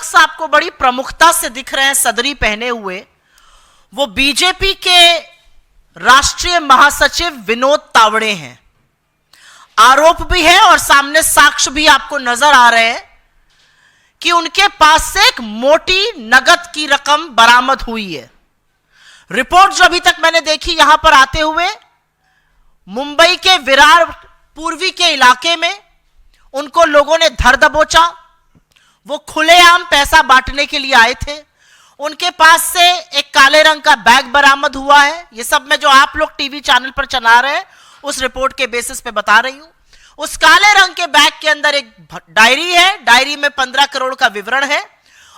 शख्स आपको बड़ी प्रमुखता से दिख रहे हैं सदरी पहने हुए, वो बीजेपी के राष्ट्रीय महासचिव विनोद तावड़े हैं। आरोप भी है और सामने साक्ष्य भी आपको नजर आ रहे हैं कि उनके पास से एक मोटी नगद की रकम बरामद हुई है। रिपोर्ट जो अभी तक मैंने देखी यहां पर आते हुए, मुंबई के विरार पूर्वी के इलाके में उनको लोगों ने धर दबोचा। वो खुलेआम पैसा बांटने के लिए आए थे। उनके पास से एक काले रंग का बैग बरामद हुआ है। ये सब मैं जो आप लोग टीवी चैनल पर चला रहे हैं उस रिपोर्ट के बेसिस पे बता रही हूं। उस काले रंग के बैग के अंदर एक डायरी है। डायरी में 15 करोड़ का विवरण है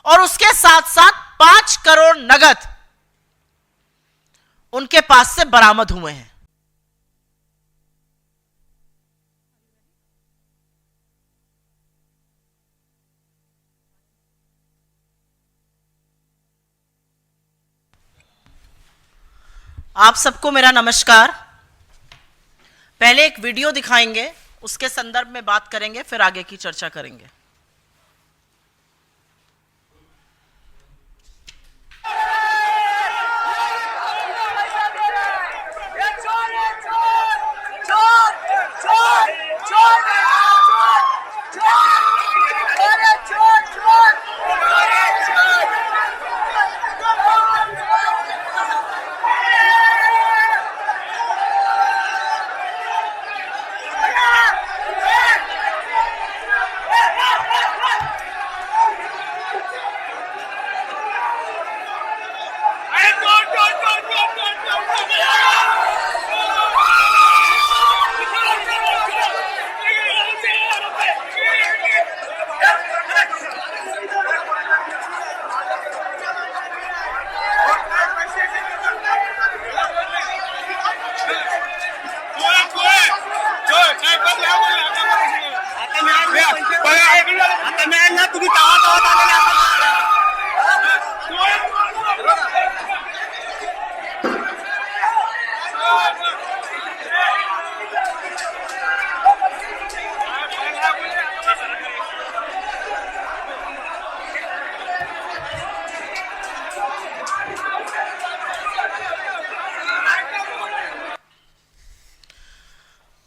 और उसके साथ साथ 5 करोड़ नगद उनके पास से बरामद हुए हैं। आप सबको मेरा नमस्कार। पहले एक वीडियो दिखाएंगे, उसके संदर्भ में बात करेंगे, फिर आगे की चर्चा करेंगे।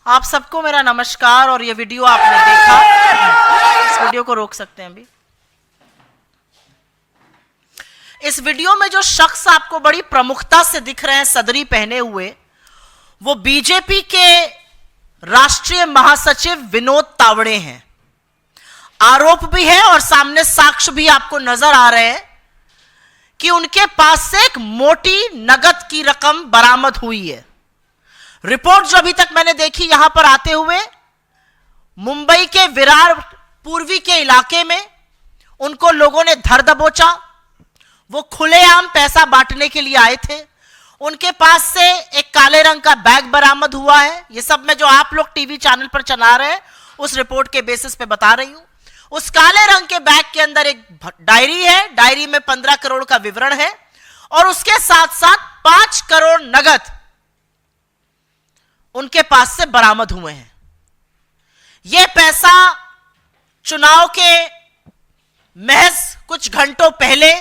आप सबको मेरा नमस्कार। और ये वीडियो आपने देखा, इस वीडियो को रोक सकते हैं अभी। इस वीडियो में जो शख्स आपको बड़ी प्रमुखता से दिख रहे हैं सदरी पहने हुए, वो बीजेपी के राष्ट्रीय महासचिव विनोद तावड़े हैं। आरोप भी है और सामने साक्ष्य भी आपको नजर आ रहे हैं कि उनके पास से एक मोटी नगद की रकम बरामद हुई है। रिपोर्ट जो अभी तक मैंने देखी यहां पर आते हुए, मुंबई के विरार पूर्वी के इलाके में उनको लोगों ने धर दबोचा। वो खुलेआम पैसा बांटने के लिए आए थे। उनके पास से एक काले रंग का बैग बरामद हुआ है। ये सब मैं जो आप लोग टीवी चैनल पर चला रहे हैं उस रिपोर्ट के बेसिस पे बता रही हूं। उस काले रंग के बैग के अंदर एक डायरी है। डायरी में 15 करोड़ का विवरण है और उसके साथ साथ 5 करोड़ नगद उनके पास से बरामद हुए हैं। यह पैसा चुनाव के महज कुछ घंटों पहले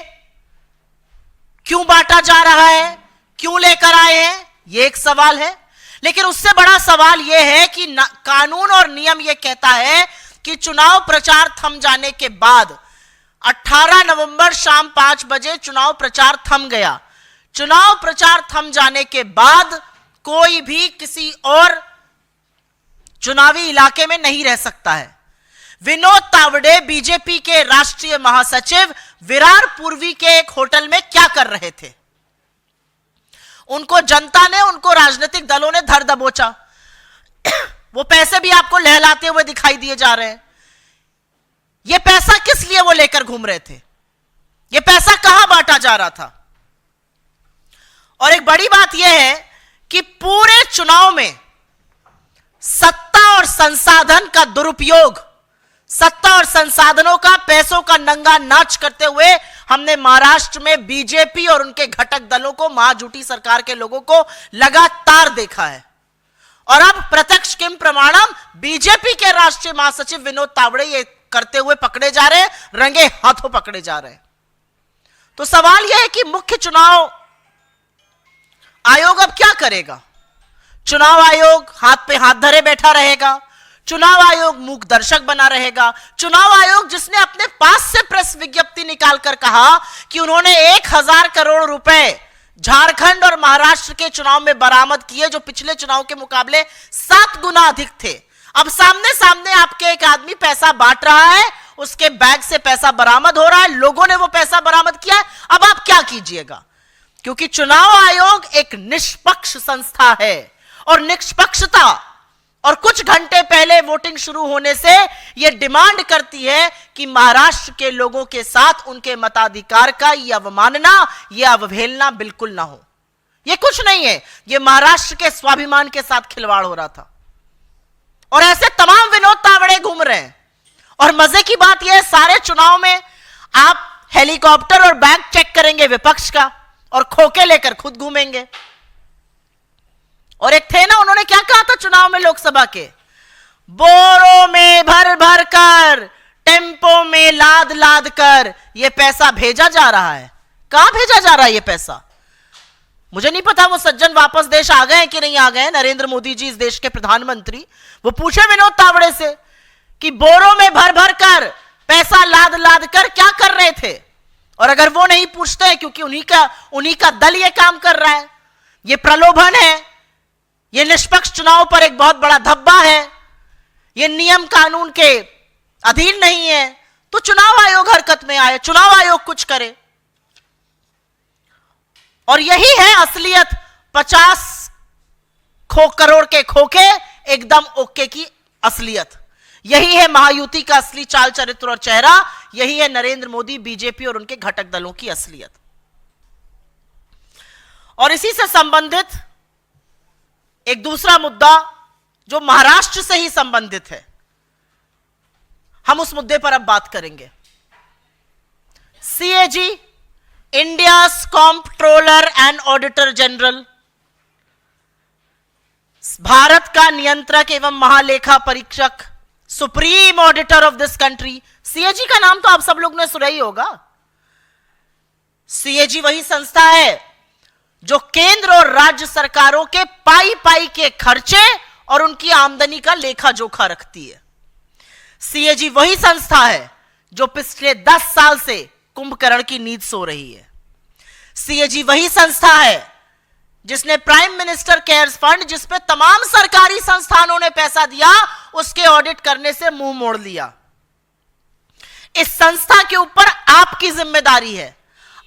क्यों बांटा जा रहा है, क्यों लेकर आए हैं, यह एक सवाल है। लेकिन उससे बड़ा सवाल यह है कि कानून और नियम यह कहता है कि चुनाव प्रचार थम जाने के बाद 18 नवंबर शाम 5 बजे चुनाव प्रचार थम गया। चुनाव प्रचार थम जाने के बाद कोई भी किसी और चुनावी इलाके में नहीं रह सकता है। विनोद तावड़े बीजेपी के राष्ट्रीय महासचिव विरार पूर्वी के एक होटल में क्या कर रहे थे? उनको जनता ने, उनको राजनीतिक दलों ने धर दबोचा। वो पैसे भी आपको लहलाते हुए दिखाई दिए जा रहे हैं। ये पैसा किस लिए वो लेकर घूम रहे थे? ये पैसा कहां बांटा जा रहा था? और एक बड़ी बात यह है कि पूरे चुनाव में सत्ता और संसाधन का दुरुपयोग, सत्ता और संसाधनों का, पैसों का नंगा नाच करते हुए हमने महाराष्ट्र में बीजेपी और उनके घटक दलों को, महाजूटी सरकार के लोगों को लगातार देखा है। और अब प्रत्यक्ष किम प्रमाणम बीजेपी के राष्ट्रीय महासचिव विनोद तावड़े ये करते हुए पकड़े जा रहे हैं, रंगे हाथों पकड़े जा रहे हैं। तो सवाल यह है कि मुख्य चुनाव आयोग अब क्या करेगा? चुनाव आयोग हाथ पे हाथ धरे बैठा रहेगा? चुनाव आयोग मूक दर्शक बना रहेगा? चुनाव आयोग जिसने अपने पास से प्रेस विज्ञप्ति निकालकर कहा कि उन्होंने 1000 करोड़ रुपए झारखंड और महाराष्ट्र के चुनाव में बरामद किए, जो पिछले चुनाव के मुकाबले 7 गुना अधिक थे। अब सामने सामने आपके एक आदमी पैसा बांट रहा है, उसके बैग से पैसा बरामद हो रहा है, लोगों ने वो पैसा बरामद किया है। अब आप क्या कीजिएगा? क्योंकि चुनाव आयोग एक निष्पक्ष संस्था है और निष्पक्षता और कुछ घंटे पहले वोटिंग शुरू होने से यह डिमांड करती है कि महाराष्ट्र के लोगों के साथ उनके मताधिकार का यह अवमानना, यह अवहेलना बिल्कुल ना हो। यह कुछ नहीं है, यह महाराष्ट्र के स्वाभिमान के साथ खिलवाड़ हो रहा था। और ऐसे तमाम विनोद तावड़े घूम रहे हैं। और मजे की बात यह है, सारे चुनाव में आप हेलीकॉप्टर और बैग चेक करेंगे विपक्ष का और खोके लेकर खुद घूमेंगे। और एक थे ना, उन्होंने क्या कहा था चुनाव में लोकसभा के? बोरों में भर भर कर, टेम्पो में लाद लाद कर यह पैसा भेजा जा रहा है। कहां भेजा जा रहा है यह पैसा? मुझे नहीं पता वो सज्जन वापस देश आ गए कि नहीं आ गए, नरेंद्र मोदी जी इस देश के प्रधानमंत्री। वो पूछे विनोद तावड़े से कि बोरों में भर भर कर पैसा लाद लाद कर क्या कर रहे थे? और अगर वो नहीं पूछते हैं, क्योंकि उन्हीं का दल ये काम कर रहा है, ये प्रलोभन है, ये निष्पक्ष चुनाव पर एक बहुत बड़ा धब्बा है, ये नियम कानून के अधीन नहीं है, तो चुनाव आयोग हरकत में आए, चुनाव आयोग कुछ करे। और यही है असलियत। 50 करोड़ के खोखे एकदम ओके की असलियत। यही है महायुति का असली चाल चरित्र और चेहरा। यही है नरेंद्र मोदी, बीजेपी और उनके घटक दलों की असलियत। और इसी से संबंधित एक दूसरा मुद्दा जो महाराष्ट्र से ही संबंधित है, हम उस मुद्दे पर अब बात करेंगे। CAG, India's comptroller and auditor general, Bharat का नियंत्रक एवं महालेखा परीक्षक, supreme auditor of this country. CAG का नाम तो आप सब लोग ने सुना ही होगा। सीएजी वही संस्था है जो केंद्र और राज्य सरकारों के पाई पाई के खर्चे और उनकी आमदनी का लेखा जोखा रखती है। सीएजी वही संस्था है जो पिछले 10 साल से कुंभकर्ण की नींद सो रही है। सीएजी वही संस्था है जिसने प्राइम मिनिस्टर केयर्स फंड, जिस पे तमाम सरकारी संस्थानों ने पैसा दिया, उसके ऑडिट करने से मुंह मोड़ लिया। इस संस्था के ऊपर आपकी जिम्मेदारी है।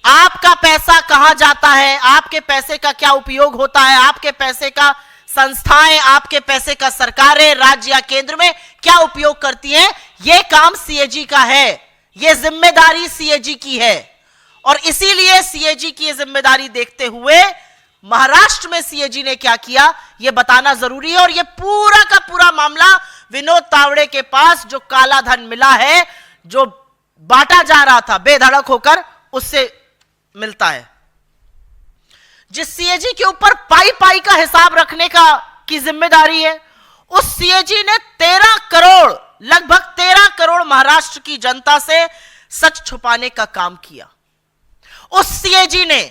आपका पैसा कहां जाता है, आपके पैसे का क्या उपयोग होता है, आपके पैसे का संस्थाएं, आपके पैसे का सरकारें राज्य या केंद्र में क्या उपयोग करती हैं, यह काम सीएजी का है, यह जिम्मेदारी सीएजी की है। और इसीलिए सीएजी की यह जिम्मेदारी देखते हुए महाराष्ट्र में सीएजी ने क्या किया, यह बताना जरूरी है। और यह पूरा का पूरा मामला विनोद तावड़े के पास जो काला धन मिला है, जो बांटा जा रहा था बेधड़क होकर, उससे मिलता है। जिस सीएजी के ऊपर पाई पाई का हिसाब रखने की जिम्मेदारी है, उस सीएजी ने 13 करोड़, लगभग 13 करोड़ महाराष्ट्र की जनता से सच छुपाने का काम किया। उस सीएजी ने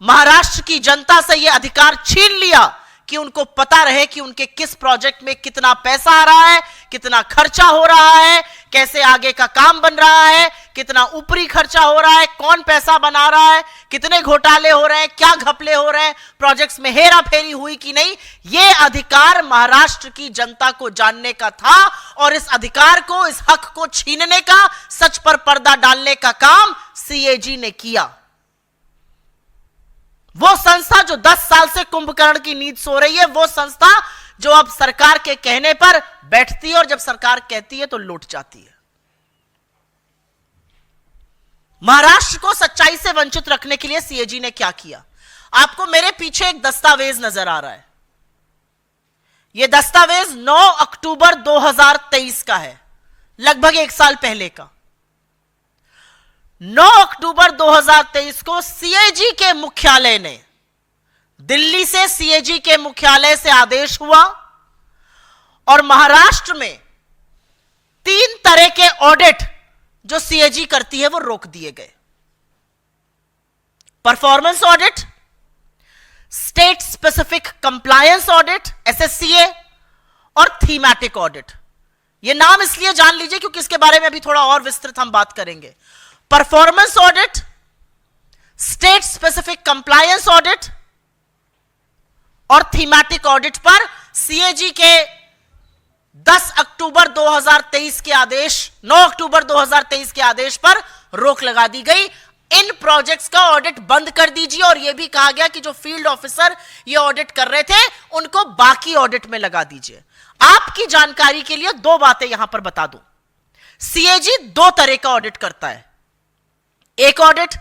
महाराष्ट्र की जनता से यह अधिकार छीन लिया कि उनको पता रहे कि उनके किस प्रोजेक्ट में कितना पैसा आ रहा है, कितना खर्चा हो रहा है, कैसे आगे का काम बन रहा है, कितना ऊपरी खर्चा हो रहा है, कौन पैसा बना रहा है, कितने घोटाले हो रहे हैं, क्या घपले हो रहे हैं, प्रोजेक्ट्स में हेरा फेरी हुई कि नहीं। यह अधिकार महाराष्ट्र की जनता को जानने का था और इस अधिकार को, इस हक को छीनने का, सच पर पर्दा डालने का काम सीएजी ने किया। वो संस्था जो 10 साल से कुंभकर्ण की नींद सो रही है, वो संस्था जो अब सरकार के कहने पर बैठती है और जब सरकार कहती है तो लौट जाती है। महाराष्ट्र को सच्चाई से वंचित रखने के लिए सीएजी ने क्या किया? आपको मेरे पीछे एक दस्तावेज नजर आ रहा है। यह दस्तावेज 9 अक्टूबर 2023 का है, लगभग 1 साल पहले का। 9 अक्टूबर 2023 को सीएजी के मुख्यालय ने, दिल्ली से सीएजी के मुख्यालय से आदेश हुआ और महाराष्ट्र में 3 तरह के ऑडिट जो सीएजी करती है वो रोक दिए गए। Performance audit, state specific compliance audit SSCA, और थीमैटिक ऑडिट। ये नाम इसलिए जान लीजिए क्योंकि इसके बारे में अभी थोड़ा और विस्तृत हम बात करेंगे। Performance audit, state specific compliance audit और थीमैटिक ऑडिट पर सीएजी के 10 अक्टूबर 2023 के आदेश, 9 अक्टूबर 2023 के आदेश पर रोक लगा दी गई। इन प्रोजेक्ट्स का ऑडिट बंद कर दीजिए और यह भी कहा गया कि जो फील्ड ऑफिसर ये ऑडिट कर रहे थे उनको बाकी ऑडिट में लगा दीजिए। आपकी जानकारी के लिए 2 बातें यहां पर बता दूं। सीएजी 2 तरह का ऑडिट करता है। एक ऑडिट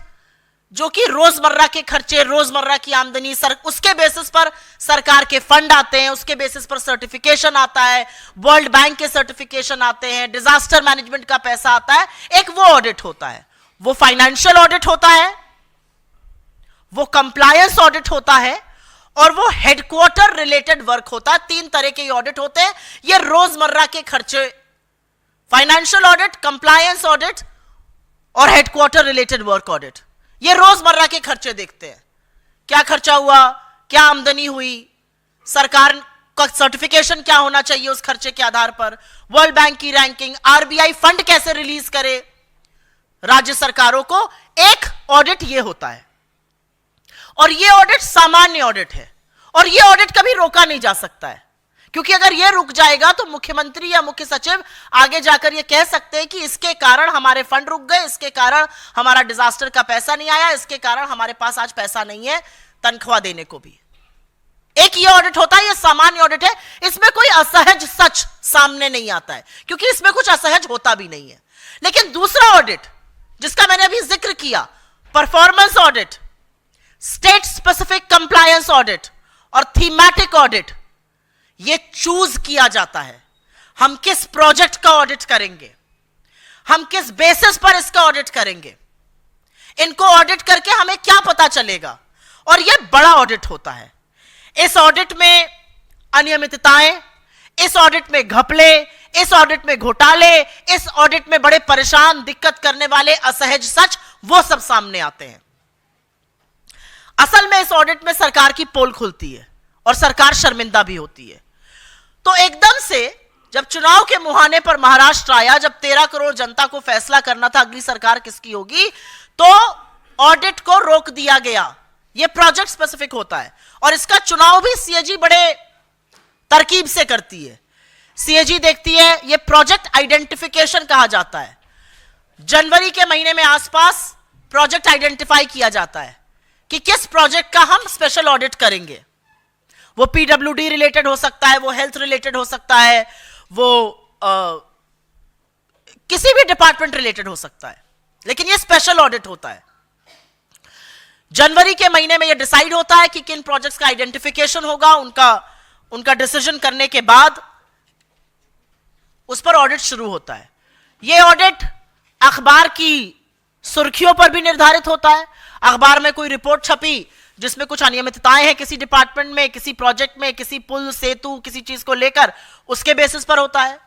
जो कि रोजमर्रा के खर्चे, रोजमर्रा की आमदनी, उसके बेसिस पर सरकार के फंड आते हैं, उसके बेसिस पर सर्टिफिकेशन आता है, वर्ल्ड बैंक के सर्टिफिकेशन आते हैं, डिजास्टर मैनेजमेंट का पैसा आता है। एक वो ऑडिट होता है, वो फाइनेंशियल ऑडिट होता है, वो कंप्लायंस ऑडिट होता है और वो हेडक्वार्टर रिलेटेड वर्क होता है। 3 तरह के ऑडिट होते हैं। ये रोजमर्रा के खर्चे, फाइनेंशियल ऑडिट, कंप्लायंस ऑडिट और हेडक्वार्टर रिलेटेड वर्क ऑडिट, ये रोजमर्रा के खर्चे देखते हैं। क्या खर्चा हुआ, क्या आमदनी हुई, सरकार का सर्टिफिकेशन क्या होना चाहिए उस खर्चे के आधार पर, वर्ल्ड बैंक की रैंकिंग, आरबीआई फंड कैसे रिलीज करे राज्य सरकारों को। एक ऑडिट ये होता है और ये ऑडिट सामान्य ऑडिट है और ये ऑडिट कभी रोका नहीं जा सकता है, क्योंकि अगर ये रुक जाएगा तो मुख्यमंत्री या मुख्य सचिव आगे जाकर ये कह सकते हैं कि इसके कारण हमारे फंड रुक गए, इसके कारण हमारा डिजास्टर का पैसा नहीं आया, इसके कारण हमारे पास आज पैसा नहीं है तनख्वाह देने को भी। एक ये ऑडिट होता है, ये सामान्य ऑडिट है, इसमें कोई असहज सच सामने नहीं आता है क्योंकि इसमें कुछ असहज होता भी नहीं है। लेकिन दूसरा ऑडिट जिसका मैंने अभी जिक्र किया, performance audit, state specific compliance audit और थीमैटिक ऑडिट, ये चूज किया जाता है हम किस प्रोजेक्ट का ऑडिट करेंगे, हम किस बेसिस पर इसका ऑडिट करेंगे, इनको ऑडिट करके हमें क्या पता चलेगा। और यह बड़ा ऑडिट होता है। इस ऑडिट में अनियमितताएं, इस ऑडिट में घपले, इस ऑडिट में घोटाले, इस ऑडिट में बड़े परेशान, दिक्कत करने वाले असहज सच, वो सब सामने आते हैं। असल में इस ऑडिट में सरकार की पोल खुलती है और सरकार शर्मिंदा भी होती है। तो एकदम से जब चुनाव के मुहाने पर महाराष्ट्र आया, जब 13 करोड़ जनता को फैसला करना था अगली सरकार किसकी होगी, तो ऑडिट को रोक दिया गया। यह प्रोजेक्ट स्पेसिफिक होता है और इसका चुनाव भी सीएजी बड़े तरकीब से करती है। सीएजी देखती है, यह प्रोजेक्ट आइडेंटिफिकेशन कहा जाता है। जनवरी के महीने में आसपास प्रोजेक्ट आइडेंटिफाई किया जाता है कि किस प्रोजेक्ट का हम स्पेशल ऑडिट करेंगे। वो पीडब्ल्यूडी रिलेटेड हो सकता है, वो हेल्थ रिलेटेड हो सकता है, वो किसी भी डिपार्टमेंट रिलेटेड हो सकता है, लेकिन ये स्पेशल ऑडिट होता है। जनवरी के महीने में ये डिसाइड होता है कि किन प्रोजेक्ट्स का आइडेंटिफिकेशन होगा। उनका डिसीजन करने के बाद उस पर ऑडिट शुरू होता है। ये ऑडिट अखबार की सुर्खियों पर भी निर्धारित होता है। अखबार में कोई रिपोर्ट छपी जिसमें कुछ अनियमितताएं हैं किसी डिपार्टमेंट में, किसी प्रोजेक्ट में, किसी पुल, सेतु, किसी चीज को लेकर, उसके बेसिस पर होता है।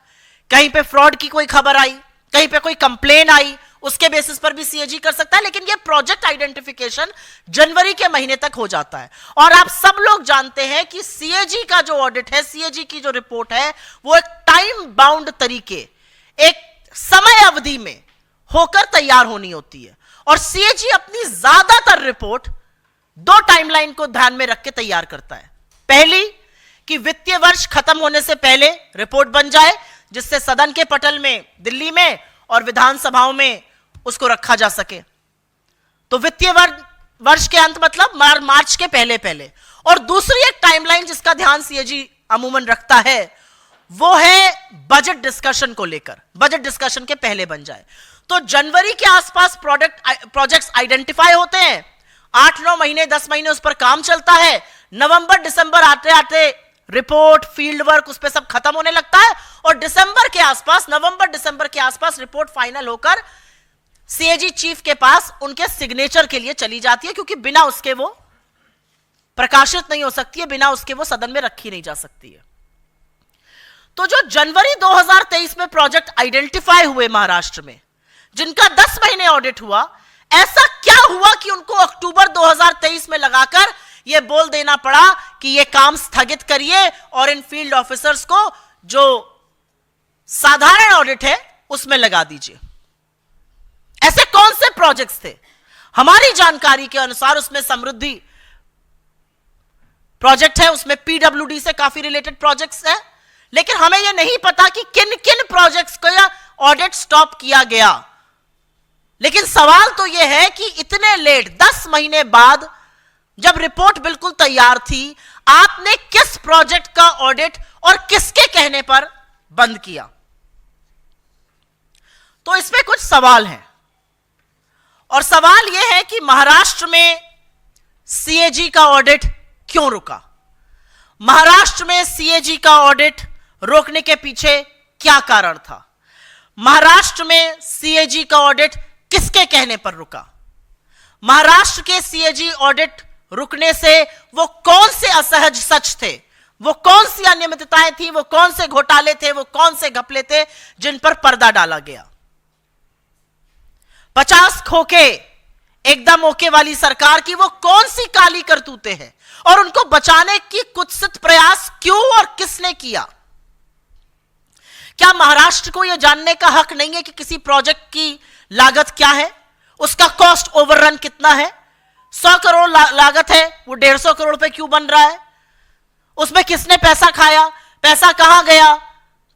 कहीं पे फ्रॉड की कोई खबर आई, कहीं पे कोई कंप्लेन आई, उसके बेसिस पर भी सीएजी कर सकता है। लेकिन ये प्रोजेक्ट आइडेंटिफिकेशन जनवरी के महीने तक हो जाता है। और आप सब लोग जानते हैं कि सीएजी का जो ऑडिट है, सीएजी की जो रिपोर्ट है, वो एक टाइम बाउंड तरीके, एक समय अवधि में होकर तैयार होनी होती है। और सीएजी अपनी ज्यादातर रिपोर्ट 2 टाइमलाइन को ध्यान में रख के तैयार करता है। पहली कि वित्तीय वर्ष खत्म होने से पहले रिपोर्ट बन जाए, जिससे सदन के पटल में, दिल्ली में और विधानसभाओं में उसको रखा जा सके। तो वित्तीय वर्ष के अंत मतलब मार्च के पहले पहले। और दूसरी एक टाइमलाइन जिसका ध्यान सीएजी अमूमन रखता है, वो है बजट डिस्कशन को लेकर, बजट डिस्कशन के पहले बन जाए। तो जनवरी के आसपास प्रोजेक्ट्स आइडेंटिफाई होते हैं, 8-9 महीने, 10 महीने उस पर काम चलता है। नवंबर दिसंबर आते आते रिपोर्ट, फील्ड वर्क, उस पर सब खत्म होने लगता है और दिसंबर के आसपास, नवंबर दिसंबर के आसपास रिपोर्ट फाइनल होकर सीएजी चीफ के पास उनके सिग्नेचर के लिए चली जाती है, क्योंकि बिना उसके वो प्रकाशित नहीं हो सकती है, बिना उसके वो सदन में रखी नहीं जा सकती है। तो जो जनवरी 2023 में प्रोजेक्ट आइडेंटिफाई हुए महाराष्ट्र में, जिनका 10 महीने ऑडिट हुआ, ऐसा क्या हुआ कि उनको अक्टूबर 2023 में लगाकर यह बोल देना पड़ा कि यह काम स्थगित करिए और इन फील्ड ऑफिसर्स को जो साधारण ऑडिट है उसमें लगा दीजिए? ऐसे कौन से प्रोजेक्ट्स थे? हमारी जानकारी के अनुसार उसमें समृद्धि प्रोजेक्ट है, उसमें पीडब्ल्यूडी से काफी रिलेटेड प्रोजेक्ट्स है, लेकिन हमें यह नहीं पता कि किन किन प्रोजेक्ट्स को यह ऑडिट स्टॉप किया गया। लेकिन सवाल तो यह है कि इतने लेट 10 महीने बाद जब रिपोर्ट बिल्कुल तैयार थी, आपने किस प्रोजेक्ट का ऑडिट और किसके कहने पर बंद किया? तो इसमें कुछ सवाल हैं, और सवाल यह है कि महाराष्ट्र में सीएजी का ऑडिट क्यों रुका? महाराष्ट्र में सीएजी का ऑडिट रोकने के पीछे क्या कारण था? महाराष्ट्र में सीएजी का ऑडिट किसके कहने पर रुका? महाराष्ट्र के सीएजी ऑडिट रुकने से वो कौन से असहज सच थे, वो कौन सी अनियमितताएं थी, वो कौन से घोटाले थे, वो कौन से घपले थे जिन पर पर्दा डाला गया? 50 खोखे एकदम ओके वाली सरकार की वो कौन सी काली करतूतें हैं, और उनको बचाने की कुत्सित प्रयास क्यों और किसने किया? क्या महाराष्ट्र को यह जानने का हक नहीं है कि किसी प्रोजेक्ट की लागत क्या है, उसका कॉस्ट ओवररन कितना है? 100 करोड़ लागत है, वो 150 करोड़ पे क्यों बन रहा है? उसमें किसने पैसा खाया, पैसा कहां गया,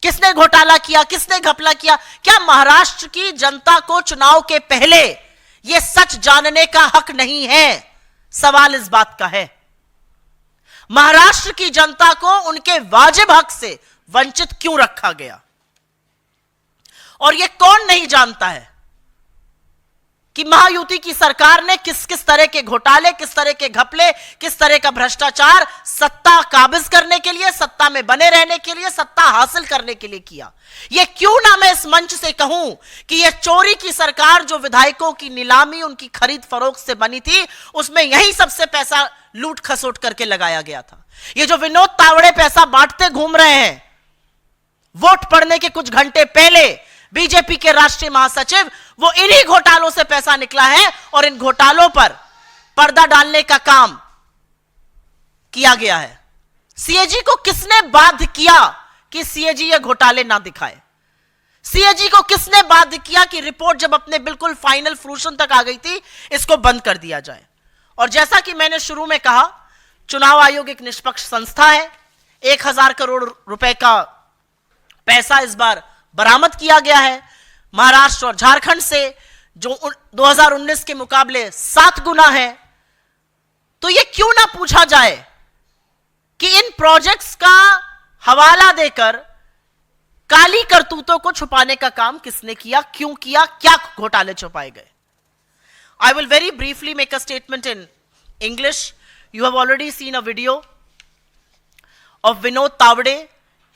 किसने घोटाला किया, किसने घपला किया? क्या महाराष्ट्र की जनता को चुनाव के पहले यह सच जानने का हक नहीं है? सवाल इस बात का है। महाराष्ट्र की जनता को उनके वाजिब हक से वंचित क्यों रखा गया? और यह कौन नहीं जानता है कि महायुति की सरकार ने किस किस तरह के घोटाले, किस तरह के घपले, किस तरह का भ्रष्टाचार सत्ता काबिज करने के लिए, सत्ता में बने रहने के लिए, सत्ता हासिल करने के लिए किया? यह क्यों ना मैं इस मंच से कहूं कि यह चोरी की सरकार जो विधायकों की नीलामी, उनकी खरीद फरोख्त से बनी थी, उसमें यही सबसे पैसा लूट खसोट करके लगाया गया था। ये जो विनोद तावड़े पैसा बांटते घूम रहे हैं, वोट पड़ने के कुछ घंटे पहले बीजेपी के राष्ट्रीय महासचिव, वो इन्हीं घोटालों से पैसा निकला है, और इन घोटालों पर पर्दा डालने का काम किया गया है। सीएजी को किसने बाध्य किया कि सीएजी ये घोटाले ना दिखाए? सीएजी को किसने बाध्य किया कि रिपोर्ट जब अपने बिल्कुल फाइनल फ्रूशन तक आ गई थी, इसको बंद कर दिया जाए? और जैसा कि मैंने शुरू में कहा, चुनाव आयोग एक निष्पक्ष संस्था है। 1000 करोड़ रुपए का पैसा इस बार बरामद किया गया है महाराष्ट्र और झारखंड से, जो 2019 के मुकाबले 7 गुना है। तो यह क्यों ना पूछा जाए कि इन प्रोजेक्ट्स का हवाला देकर काली करतूतों को छुपाने का काम किसने किया, क्यों किया, क्या घोटाले छुपाए गए? I will very briefly make a statement in English. You have already seen a video of Vinod Tavade.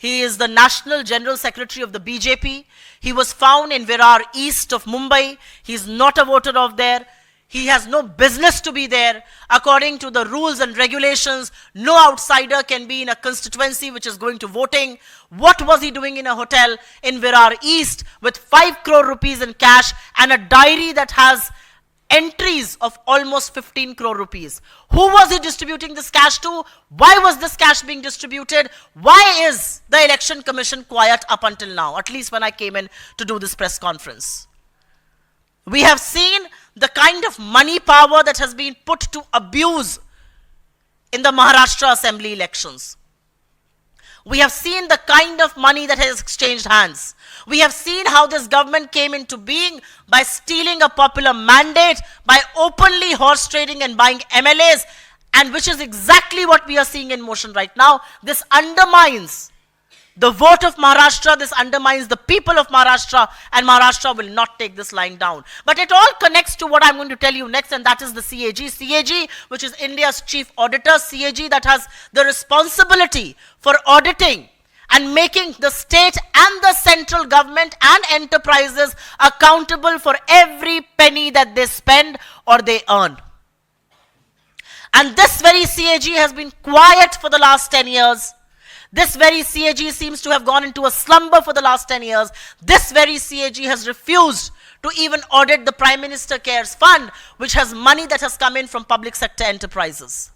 He is the National General Secretary of the BJP. He was found in Virar east of Mumbai. He is not a voter of there. He has no business to be there. According to the rules and regulations, no outsider can be in a constituency which is going to voting. What was he doing in a hotel in Virar East with 5 crore rupees in cash and a diary that has entries of almost 15 crore rupees? Who was he distributing this cash to? Why was this cash being distributed? Why is the Election Commission quiet up until now, at least when I came in to do this press conference? We have seen the kind of money power that has been put to abuse in the Maharashtra Assembly elections. We have seen the kind of money that has exchanged hands. We have seen how this government came into being by stealing a popular mandate, by openly horse trading and buying MLAs, and which is exactly what we are seeing in motion right now. This undermines the vote of Maharashtra, this undermines the people of Maharashtra, and Maharashtra will not take this lying down. But it all connects to what I'm going to tell you next, and that is the CAG. CAG, which is India's chief auditor, CAG that has the responsibility for auditing and making the state and the central government and enterprises accountable for every penny that they spend or they earn. And this very CAG has been quiet for the last 10 years. This very CAG seems to have gone into a slumber for the last 10 years. This very CAG has refused to even audit the Prime Minister Cares Fund, which has money that has come in from public sector enterprises.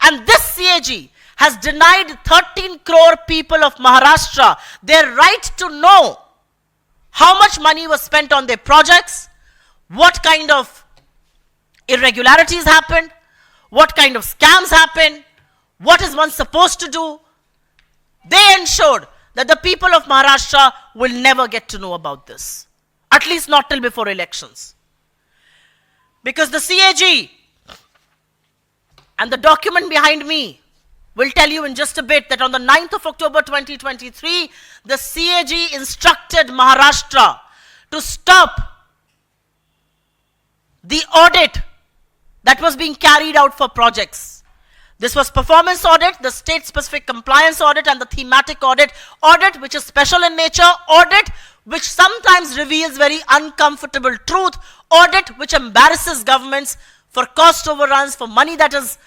And this CAG has denied 13 crore people of Maharashtra their right to know how much money was spent on their projects, what kind of irregularities happened, what kind of scams happened, what is one supposed to do. They ensured that the people of Maharashtra will never get to know about this, at least not till before elections. Because the CAG and the document behind me will tell you in just a bit that on the 9th of October 2023, the CAG instructed Maharashtra to stop the audit that was being carried out for projects. This was performance audit, the state-specific compliance audit, and the thematic audit. Audit which is special in nature, audit which sometimes reveals very uncomfortable truth, audit which embarrasses governments for cost overruns, for money that is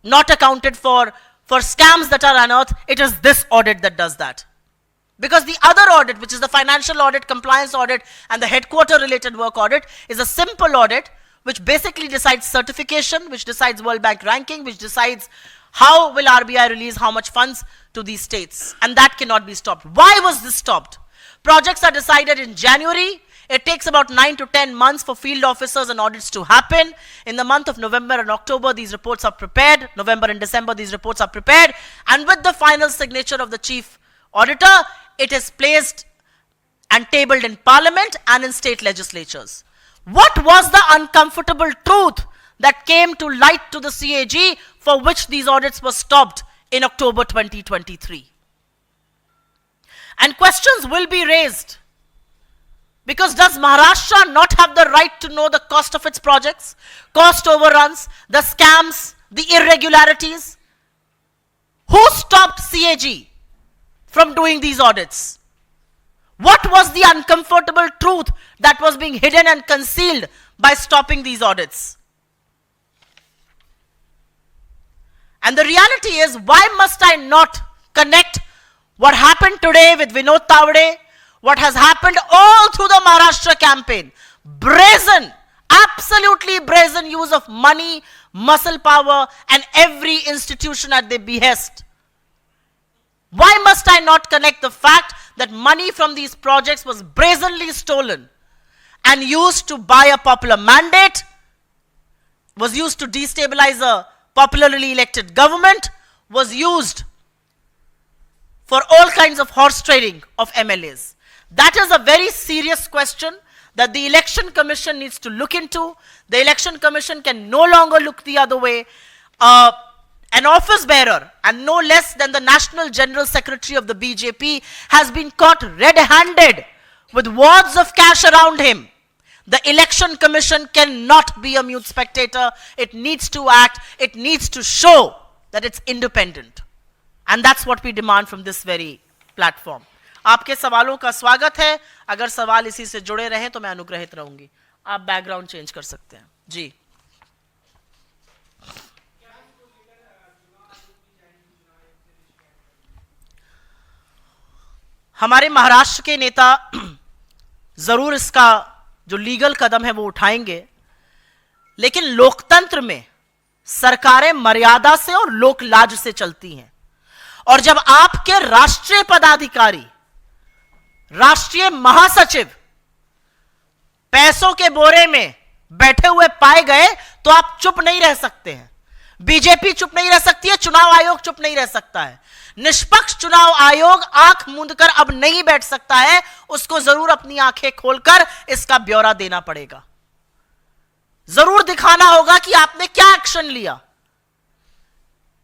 not accounted for scams that are unearthed. It is this audit that does that. Because the other audit, which is the financial audit, compliance audit, and the headquarter related work audit, is a simple audit which basically decides certification, which decides World Bank ranking, which decides how will RBI release how much funds to these states. And that cannot be stopped. Why was this stopped? Projects are decided in January. It takes about 9 to 10 months for field officers and audits to happen. In the month of November and October, these reports are prepared. November and December, these reports are prepared. And with the final signature of the chief auditor, it is placed and tabled in Parliament and in state legislatures. What was the uncomfortable truth that came to light to the CAG for which these audits were stopped in October 2023? And questions will be raised. Because does Maharashtra not have the right to know the cost of its projects, cost overruns, the scams, the irregularities? Who stopped CAG from doing these audits? What was the uncomfortable truth that was being hidden and concealed by stopping these audits? And the reality is, why must I not connect what happened today with Vinod Tawade, what has happened all through the Maharashtra campaign? Brazen, absolutely brazen use of money, muscle power, and every institution at their behest. Why must I not connect the fact that money from these projects was brazenly stolen and used to buy a popular mandate, was used to destabilize a popularly elected government, was used for all kinds of horse trading of MLAs? That is a very serious question that the Election Commission needs to look into. The Election Commission can no longer look the other way. An office bearer, and no less than the National General Secretary of the BJP, has been caught red-handed with wads of cash around him. The Election Commission cannot be a mute spectator. It needs to act. It needs to show that it's independent. And that's what we demand from this very platform. आपके सवालों का स्वागत है. अगर सवाल इसी से जुड़े रहें तो मैं अनुग्रहित रहूंगी. आप बैकग्राउंड चेंज कर सकते हैं. जी. हमारे महाराष्ट्र के नेता जरूर इसका जो लीगल कदम है वो उठाएंगे, लेकिन लोकतंत्र में सरकारें मर्यादा से और लोकलाज से चलती हैं. और जब आपके राष्ट्रीय पदाधिकारी, राष्ट्रीय महासचिव पैसों के बोरे में बैठे हुए पाए गए तो आप चुप नहीं रह सकते हैं. बीजेपी चुप नहीं रह सकती है, चुनाव आयोग चुप नहीं रह सकता है. निष्पक्ष चुनाव आयोग आंख मूंदकर अब नहीं बैठ सकता है. उसको जरूर अपनी आंखें खोलकर इसका ब्यौरा देना पड़ेगा. जरूर दिखाना होगा कि आपने क्या एक्शन लिया.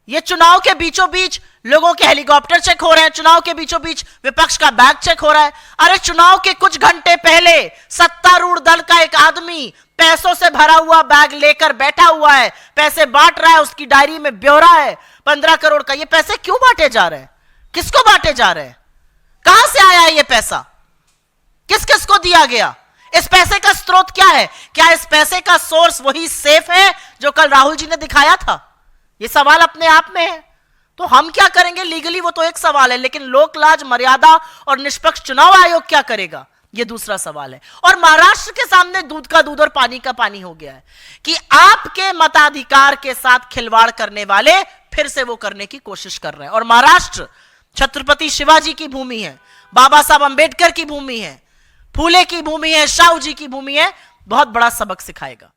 ये चुनाव के बीचों बीच लोगों के हेलीकॉप्टर चेक हो रहे हैं, चुनाव के बीचों बीच विपक्ष का बैग चेक हो रहा है. अरे चुनाव के कुछ घंटे पहले सत्तारूढ़ दल का एक आदमी पैसों से भरा हुआ बैग लेकर बैठा हुआ है, पैसे बांट रहा है, उसकी डायरी में ब्यौरा है 15 करोड़ का. ये पैसे क्यों बांटे जा रहे हैं? किसको बांटे जा रहे हैं? कहां से आया है ये पैसा? किस किस को दिया गया? इस पैसे का स्रोत क्या है? क्या इस पैसे का सोर्स वही सेफ है जो कल राहुल जी ने दिखाया था? ये सवाल अपने आप में है. तो हम क्या करेंगे लीगली, वो तो एक सवाल है, लेकिन लोक लाज, मर्यादा और निष्पक्ष चुनाव आयोग क्या करेगा, ये दूसरा सवाल है। और महाराष्ट्र के सामने दूध का दूध और पानी का पानी हो गया है कि आपके मताधिकार के साथ खिलवाड़ करने वाले फिर से वो करने की कोशिश कर रहे हैं। और महाराष्ट्र छत्रपति शिवाजी की भूमि है, बाबा साहब अंबेडकर की भूमि है, फूले की भूमि है, शाहू जी की भूमि है, बहुत बड़ा सबक सिखाएगा।